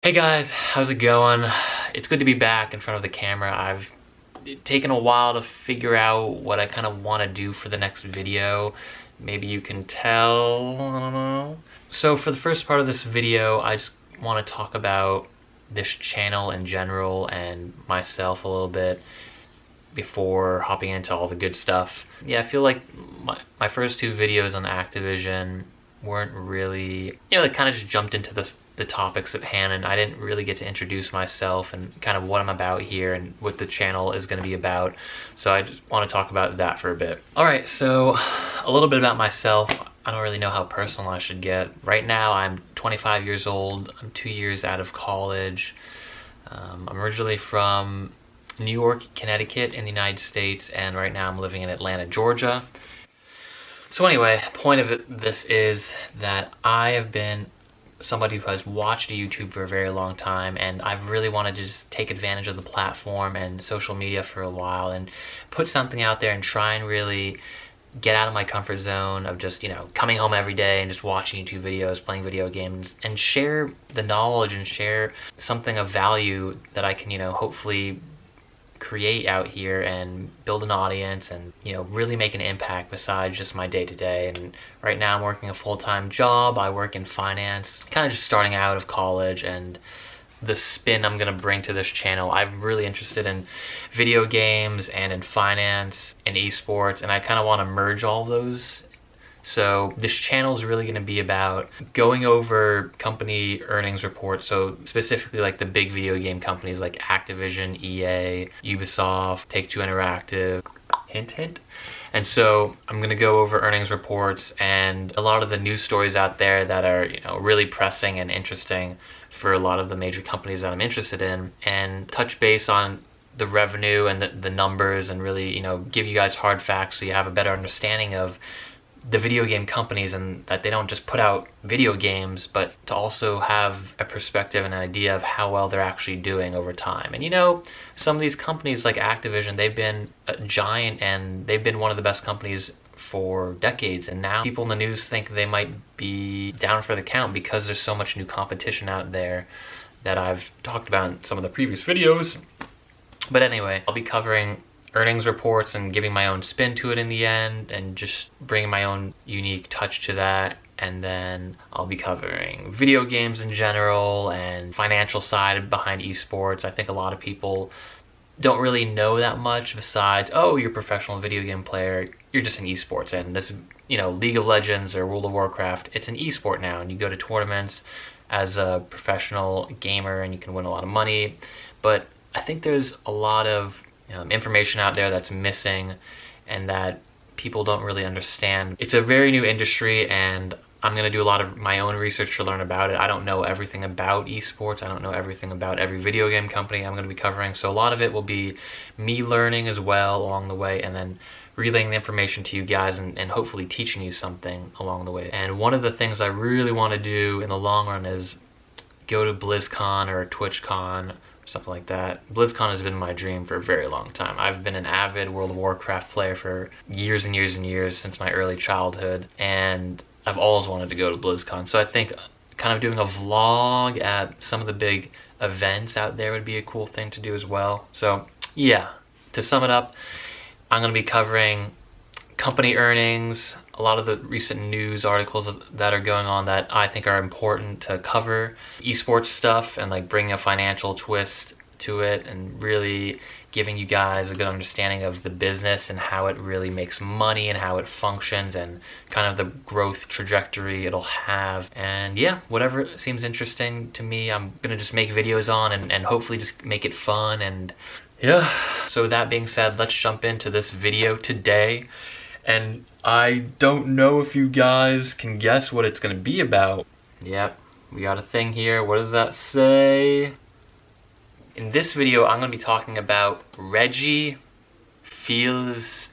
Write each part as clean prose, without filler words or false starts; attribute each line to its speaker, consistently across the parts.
Speaker 1: Hey guys, how's it going? It's good to be back in front of the camera. I've taken a while to figure out what I kind of want to do for the next video. Maybe you can tell, I don't know. So for the first part of this video, I just want to talk about this channel in general and myself a little bit before hopping into all the good stuff. Yeah, I feel like my first two videos on Activision weren't really, they kind of just jumped into the topics at hand, and I didn't really get to introduce myself and kind of what I'm about here and what the channel is going to be about. So I just want to talk about that for a bit. Alright, so a little bit about myself. I don't really know how personal I should get. Right now I'm 25 years old. I'm 2 years out of college. I'm originally from New York, Connecticut in the United States, and right now I'm living in Atlanta, Georgia. So anyway, point of this is that I have been somebody who has watched YouTube for a very long time, and I've really wanted to just take advantage of the platform and social media for a while and put something out there and try and really get out of my comfort zone of just, coming home every day and just watching YouTube videos, playing video games, and share the knowledge and share something of value that I can, hopefully create out here and build an audience and really make an impact besides just my day-to-day. And right now I'm working a full-time job. I work in finance, kind of just starting out of college, and the spin I'm gonna bring to this channel, I'm really interested in video games and in finance and esports, and I kind of want to merge all those. So this channel is really going to be about going over company earnings reports, so specifically like the big video game companies like Activision, EA, Ubisoft, Take-Two Interactive, hint hint. And so I'm going to go over earnings reports and a lot of the news stories out there that are, really pressing and interesting for a lot of the major companies that I'm interested in, and touch base on the revenue and the numbers, and really, give you guys hard facts so you have a better understanding of the video game companies, and that they don't just put out video games, but to also have a perspective and an idea of how well they're actually doing over time. And some of these companies like Activision, they've been a giant and they've been one of the best companies for decades, and now people in the news think they might be down for the count because there's so much new competition out there that I've talked about in some of the previous videos. But anyway, I'll be covering earnings reports and giving my own spin to it in the end, and just bringing my own unique touch to that. And then I'll be covering video games in general and financial side behind esports. I think a lot of people don't really know that much besides, oh, you're a professional video game player, you're just in esports, and this, League of Legends or World of Warcraft, it's an esport now, and you go to tournaments as a professional gamer and you can win a lot of money. But I think there's a lot of information out there that's missing and that people don't really understand. It's a very new industry, and I'm going to do a lot of my own research to learn about it. I don't know everything about esports. I don't know everything about every video game company I'm going to be covering. So a lot of it will be me learning as well along the way, and then relaying the information to you guys and hopefully teaching you something along the way. And one of the things I really want to do in the long run is go to BlizzCon or TwitchCon, something like that. BlizzCon has been my dream for a very long time. I've been an avid World of Warcraft player for years and years and years, since my early childhood, and I've always wanted to go to BlizzCon. So I think kind of doing a vlog at some of the big events out there would be a cool thing to do as well. So yeah, to sum it up, I'm going to be covering company earnings, a lot of the recent news articles that are going on that I think are important to cover, esports stuff, and like bringing a financial twist to it, and really giving you guys a good understanding of the business and how it really makes money and how it functions and kind of the growth trajectory it'll have. And yeah, whatever seems interesting to me, I'm gonna just make videos on and hopefully just make it fun. And yeah, so with that being said, let's jump into this video today. And I don't know if you guys can guess what it's gonna be about. Yep, we got a thing here. What does that say? In this video, I'm gonna be talking about Reggie Fils-Aimé.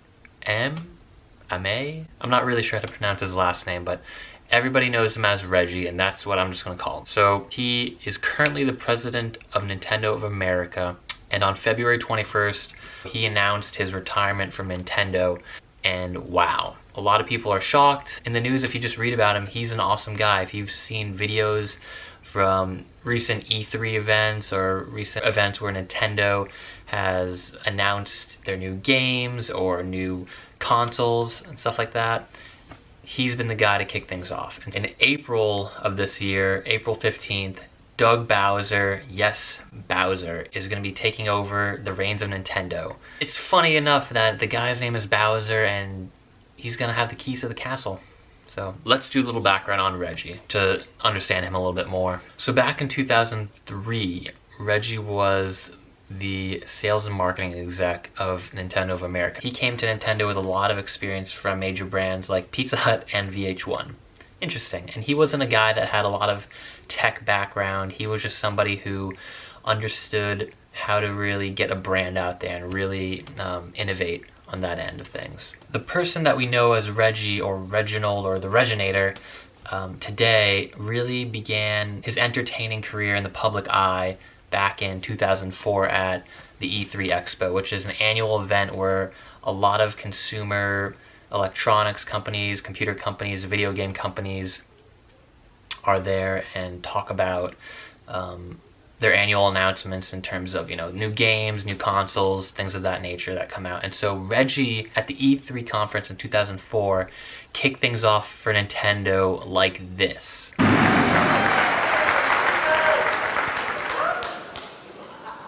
Speaker 1: I'm not really sure how to pronounce his last name, but everybody knows him as Reggie, and that's what I'm just gonna call him. So he is currently the president of Nintendo of America, and on February 21st, he announced his retirement from Nintendo. And wow, a lot of people are shocked. In the news, if you just read about him, he's an awesome guy. If you've seen videos from recent E3 events or recent events where Nintendo has announced their new games or new consoles and stuff like that, he's been the guy to kick things off. In April of this year, April 15th, Doug Bowser, yes, Bowser, is going to be taking over the reins of Nintendo. It's funny enough that the guy's name is Bowser and he's going to have the keys to the castle. So let's do a little background on Reggie to understand him a little bit more. So back in 2003, Reggie was the sales and marketing exec of Nintendo of America. He came to Nintendo with a lot of experience from major brands like Pizza Hut and VH1. Interesting. And he wasn't a guy that had a lot of tech background. He was just somebody who understood how to really get a brand out there and really innovate on that end of things. The person that we know as Reggie or Reginald or the Reginator today really began his entertaining career in the public eye back in 2004 at the E3 Expo, which is an annual event where a lot of consumer electronics companies, computer companies, video game companies are there and talk about their annual announcements in terms of, new games, new consoles, things of that nature that come out. And so Reggie at the E3 conference in 2004 kicked things off for Nintendo like this.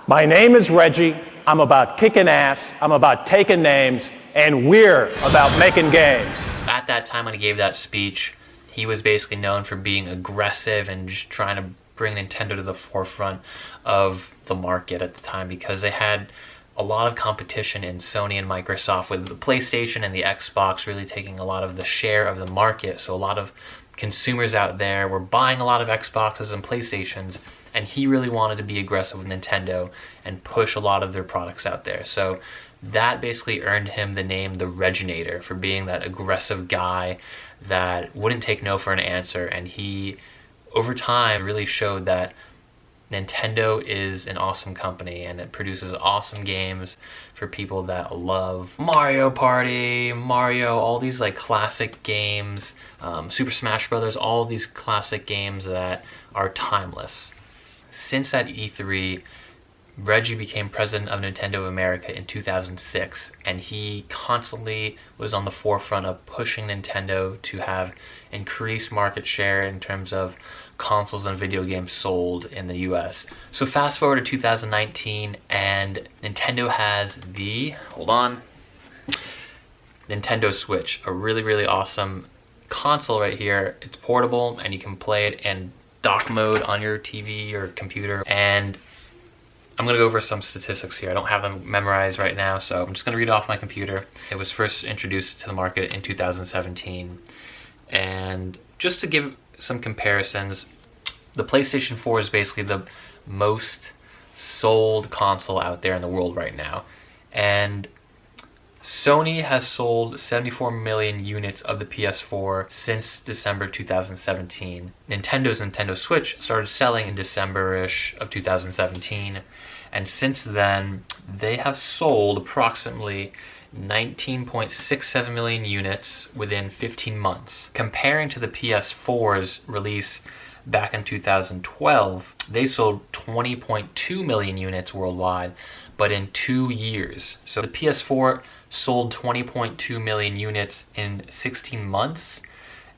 Speaker 2: My name is Reggie. I'm about kicking ass. I'm about taking names. And we're about making games.
Speaker 1: At that time when he gave that speech, he was basically known for being aggressive and just trying to bring Nintendo to the forefront of the market at the time, because they had a lot of competition in Sony and Microsoft, with the PlayStation and the Xbox really taking a lot of the share of the market. So a lot of consumers out there were buying a lot of Xboxes and PlayStations, and he really wanted to be aggressive with Nintendo and push a lot of their products out there. So that basically earned him the name the Reginator, for being that aggressive guy that wouldn't take no for an answer. And he, over time, really showed that Nintendo is an awesome company and it produces awesome games for people that love Mario Party, Mario, all these like classic games, Super Smash Brothers, all these classic games that are timeless. Since that E3, Reggie became president of Nintendo of America in 2006, and he constantly was on the forefront of pushing Nintendo to have increased market share in terms of consoles and video games sold in the US. So fast forward to 2019, and Nintendo has the, Nintendo Switch, a really, really awesome console right here. It's portable, and you can play it in dock mode on your TV or computer. And I'm going to go over some statistics here. I don't have them memorized right now, so I'm just going to read off my computer. It was first introduced to the market in 2017. And just to give some comparisons, the PlayStation 4 is basically the most sold console out there in the world right now. And Sony has sold 74 million units of the PS4 since December 2017. Nintendo's Nintendo Switch started selling in December-ish of 2017, and since then they have sold approximately 19.67 million units within 15 months. Comparing to the PS4's release back in 2012, they sold 20.2 million units worldwide, but in 2 years. So the PS4 sold 20.2 million units in 16 months,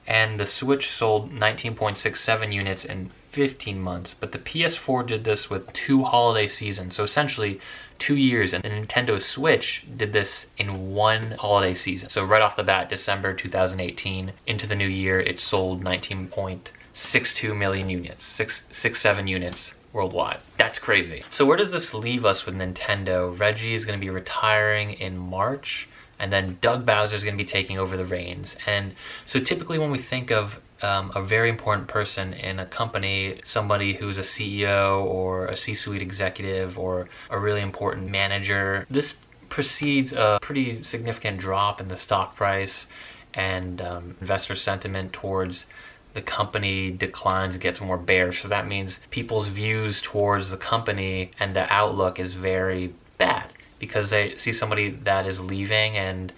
Speaker 1: and the Switch sold 19.67 units in 15 months. But the PS4 did this with 2 holiday seasons, so essentially 2 years, and the Nintendo Switch did this in 1 holiday season. So right off the bat, December 2018 into the new year, it sold 19.62 million units, 67 units worldwide. That's crazy. So where does this leave us with Nintendo? Reggie is going to be retiring in March, and then Doug Bowser is going to be taking over the reins. And so typically when we think of a very important person in a company, somebody who's a CEO or a C-suite executive or a really important manager, this precedes a pretty significant drop in the stock price, and investor sentiment towards the company declines, gets more bearish. So that means people's views towards the company and the outlook is very bad, because they see somebody that is leaving and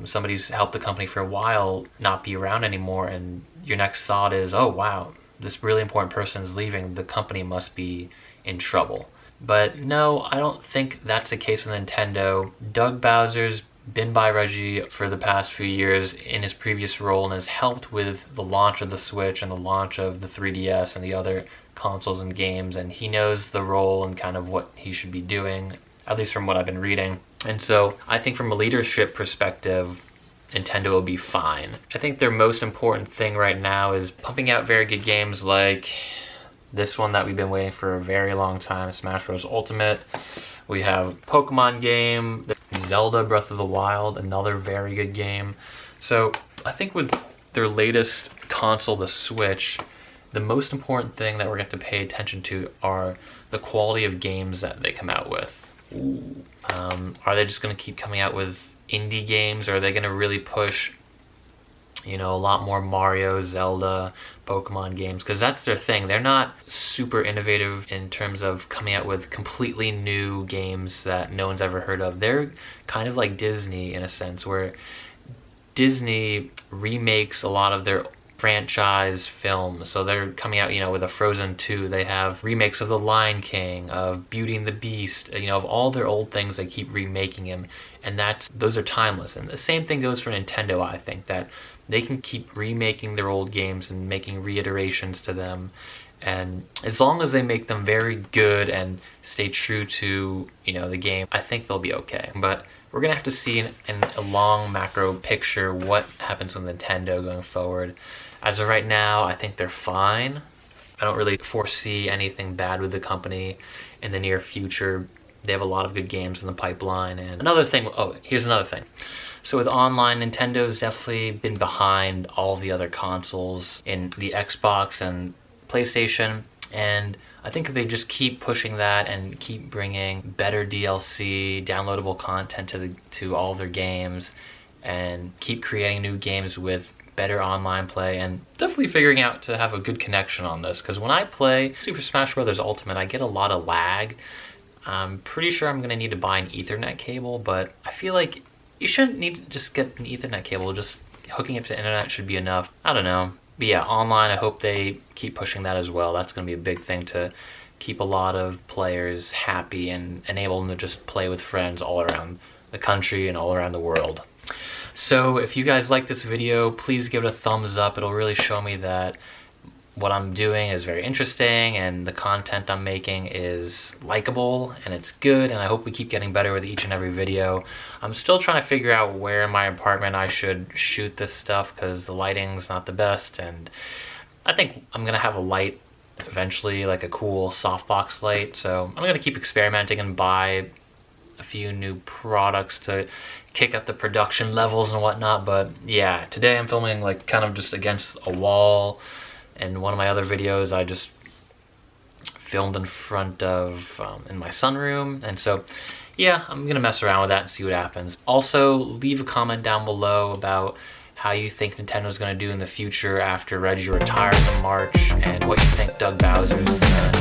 Speaker 1: somebody who's helped the company for a while not be around anymore, and your next thought is, oh wow, this really important person is leaving, the company must be in trouble. But no, I don't think that's the case with Nintendo. Doug Bowser's been by Reggie for the past few years in his previous role and has helped with the launch of the Switch and the launch of the 3DS and the other consoles and games, and he knows the role and kind of what he should be doing, at least from what I've been reading. And so I think from a leadership perspective, Nintendo will be fine. I think their most important thing right now is pumping out very good games like this one that we've been waiting for a very long time, Smash Bros. Ultimate. We have Pokemon game, Zelda Breath of the Wild, another very good game. So I think with their latest console, the Switch, the most important thing that we're going to have to pay attention to are the quality of games that they come out with. Are they just going to keep coming out with indie games, or are they going to really push, you know, a lot more Mario, Zelda, Pokemon games? Because that's their thing. They're not super innovative in terms of coming out with completely new games that no one's ever heard of. They're kind of like Disney in a sense, where Disney remakes a lot of their franchise films. So they're coming out, you know, with a Frozen 2. They have remakes of The Lion King, of Beauty and the Beast, you know, of all their old things. They keep remaking them, and those are timeless. And the same thing goes for Nintendo. I think that they can keep remaking their old games and making reiterations to them, and as long as they make them very good and stay true to, you know, the game, I think they'll be okay. But we're gonna have to see in a long macro picture what happens with Nintendo going forward. As of right now, I think they're fine. I don't really foresee anything bad with the company in the near future. They have a lot of good games in the pipeline. And another thing, here's another thing. So with online, Nintendo's definitely been behind all the other consoles in the Xbox and PlayStation, and I think if they just keep pushing that and keep bringing better DLC, downloadable content to all their games, and keep creating new games with better online play, and definitely figuring out to have a good connection on this, because when I play Super Smash Bros. Ultimate, I get a lot of lag. I'm pretty sure I'm going to need to buy an Ethernet cable, but I feel like you shouldn't need to just get an Ethernet cable. Just hooking up to the internet should be enough. I don't know. But yeah, online, I hope they keep pushing that as well. That's going to be a big thing to keep a lot of players happy and enable them to just play with friends all around the country and all around the world. So if you guys like this video, please give it a thumbs up. It'll really show me that what I'm doing is very interesting and the content I'm making is likable and it's good, and I hope we keep getting better with each and every video. I'm still trying to figure out where in my apartment I should shoot this stuff because the lighting's not the best, and I think I'm gonna have a light eventually, like a cool softbox light. So I'm gonna keep experimenting and buy a few new products to kick up the production levels and whatnot. But yeah, today I'm filming like kind of just against a wall. In one of my other videos, I just filmed in front of, in my sunroom. And so, yeah, I'm gonna mess around with that and see what happens. Also, leave a comment down below about how you think Nintendo's gonna do in the future after Reggie retires in March, and what you think Doug Bowser's gonna